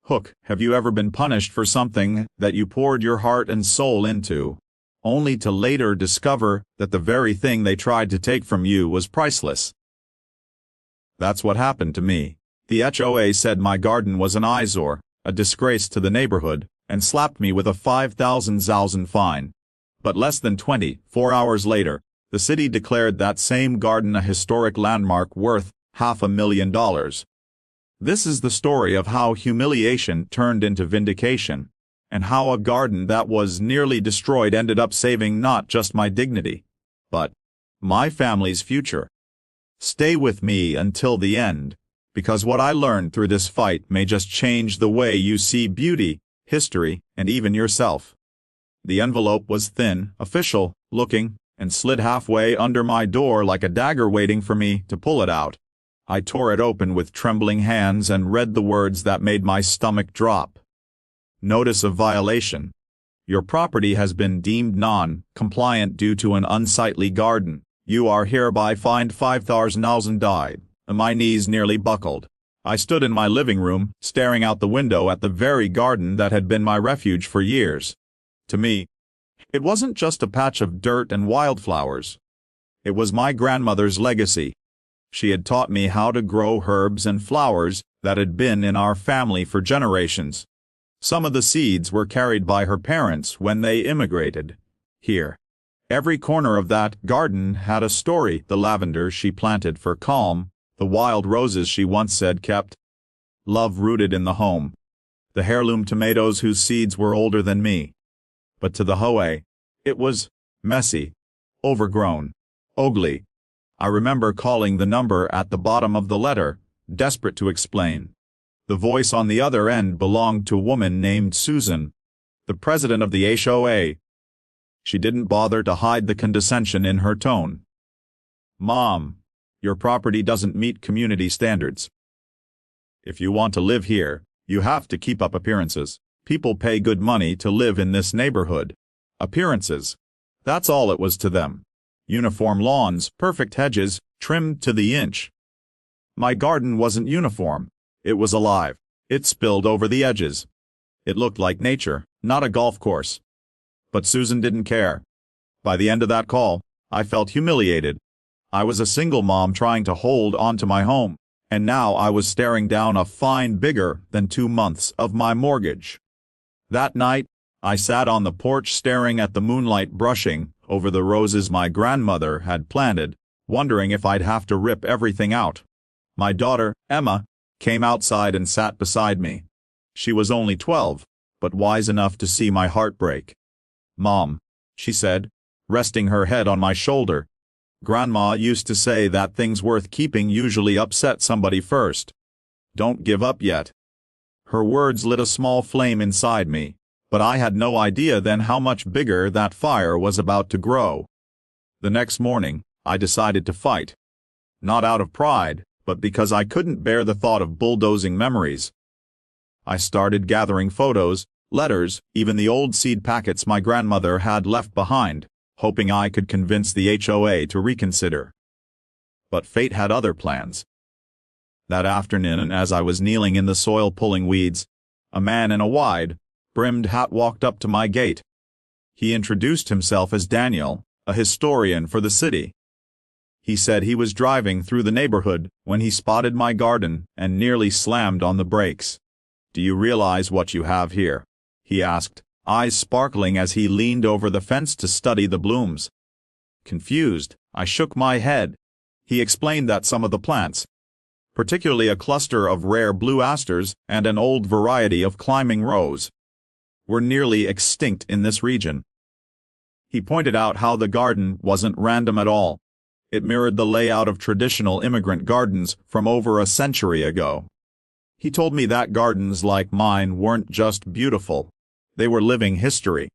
Hook, have you ever been punished for something that you poured your heart and soul into, only to later discover that the very thing they tried to take from you was priceless? That's what happened to me. The HOA said my garden was an eyesore, a disgrace to the neighborhood, and slapped me with a 5,000 fine. But less than 24 hours later, the city declared that same garden a historic landmark worth $500,000. This is the story of how humiliation turned into vindication, and how a garden that was nearly destroyed ended up saving not just my dignity, but my family's future. Stay with me until the end, because what I learned through this fight may just change the way you see beauty, history, and even yourself. The envelope was thin, official looking, and slid halfway under my door like a dagger waiting for me to pull it out. I tore it open with trembling hands and read the words that made my stomach drop. Notice of violation. Your property has been deemed non-compliant due to an unsightly garden. You are hereby fined $5,000. My knees nearly buckled. I stood in my living room, staring out the window at the very garden that had been my refuge for years. To me, it wasn't just a patch of dirt and wildflowers. It was my grandmother's legacy. She had taught me how to grow herbs and flowers that had been in our family for generations. Some of the seeds were carried by her parents when they immigrated here. Every corner of that garden had a story. The lavender she planted for calm, the wild roses she once said kept love rooted in the home, the heirloom tomatoes whose seeds were older than me. But to the HOA, it was messy, overgrown, ugly. I remember calling the number at the bottom of the letter, desperate to explain. The voice on the other end belonged to a woman named Susan, the president of the HOA. She didn't bother to hide the condescension in her tone. "Mom, your property doesn't meet community standards. If you want to live here, you have to keep up appearances. People pay good money to live in this neighborhood. Appearances. That's all it was to them. Uniform lawns, perfect hedges, trimmed to the inch. My garden wasn't uniform. It was alive. It spilled over the edges. It looked like nature, not a golf course. But Susan didn't care. By the end of that call, I felt humiliated. I was a single mom trying to hold on to my home, and now I was staring down a fine bigger than 2 months of my mortgage. That night, I sat on the porch staring at the moonlight brushing over the roses my grandmother had planted, wondering if I'd have to rip everything out. My daughter, Emma, came outside and sat beside me. She was only 12, but wise enough to see my heart break. "Mom," she said, resting her head on my shoulder. "Grandma used to say that things worth keeping usually upset somebody first. Don't give up yet." Her words lit a small flame inside me, but I had no idea then how much bigger that fire was about to grow. The next morning, I decided to fight. Not out of pride, but because I couldn't bear the thought of bulldozing memories. I started gathering photos, letters, even the old seed packets my grandmother had left behind, hoping I could convince the HOA to reconsider. But fate had other plans. That afternoon, as I was kneeling in the soil pulling weeds, a man in a wide-brimmed hat walked up to my gate. He introduced himself as Daniel, a historian for the city. He said he was driving through the neighborhood when he spotted my garden and nearly slammed on the brakes. "Do you realize what you have here?" he asked, eyes sparkling as he leaned over the fence to study the blooms. Confused, I shook my head. He explained that some of the plants, particularly a cluster of rare blue asters and an old variety of climbing rose, were nearly extinct in this region. He pointed out how the garden wasn't random at all. It mirrored the layout of traditional immigrant gardens from over a century ago. He told me that gardens like mine weren't just beautiful, they were living history.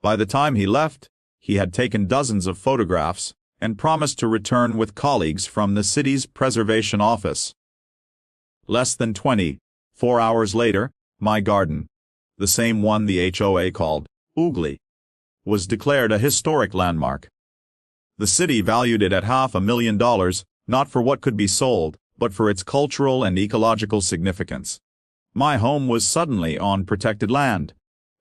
By the time he left, he had taken dozens of photographs and promised to return with colleagues from the city's preservation office. Less than 24 hours later, my garden, the same one the HOA called ugly, was declared a historic landmark. The city valued it at $500,000, not for what could be sold, but for its cultural and ecological significance. My home was suddenly on protected land.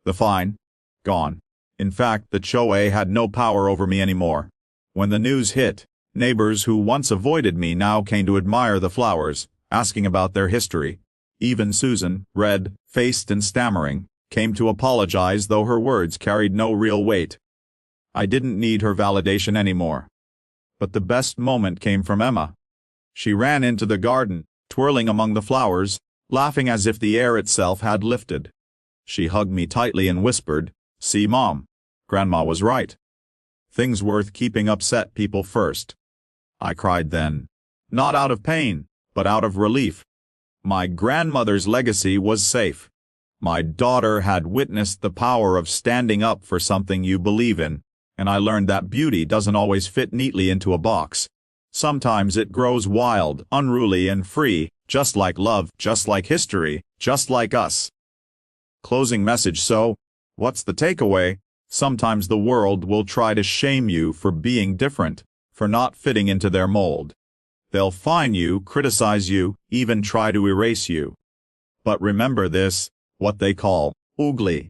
The fine? Gone. In fact, the HOA had no power over me anymore. When the news hit, neighbors who once avoided me now came to admire the flowers, asking about their history. Even Susan, red-faced and stammering, came to apologize, though her words carried no real weight. I didn't need her validation anymore. But the best moment came from Emma. She ran into the garden, twirling among the flowers, laughing as if the air itself had lifted. She hugged me tightly and whispered, "See, Mom, Grandma was right. Things worth keeping upset people first." I cried then, not out of pain, but out of relief. My grandmother's legacy was safe. My daughter had witnessed the power of standing up for something you believe in, and I learned that beauty doesn't always fit neatly into a box. Sometimes it grows wild, unruly and free, just like love, just like history, just like us. Closing message. So, what's the takeaway? Sometimes the world will try to shame you for being different, for not fitting into their mold. They'll fine you, criticize you, even try to erase you. But remember this, what they call ugly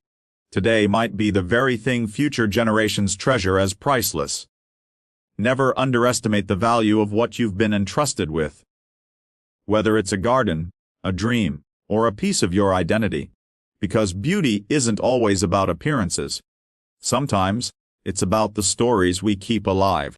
today might be the very thing future generations treasure as priceless. Never underestimate the value of what you've been entrusted with. Whether it's a garden, a dream, or a piece of your identity. Because beauty isn't always about appearances. Sometimes, it's about the stories we keep alive.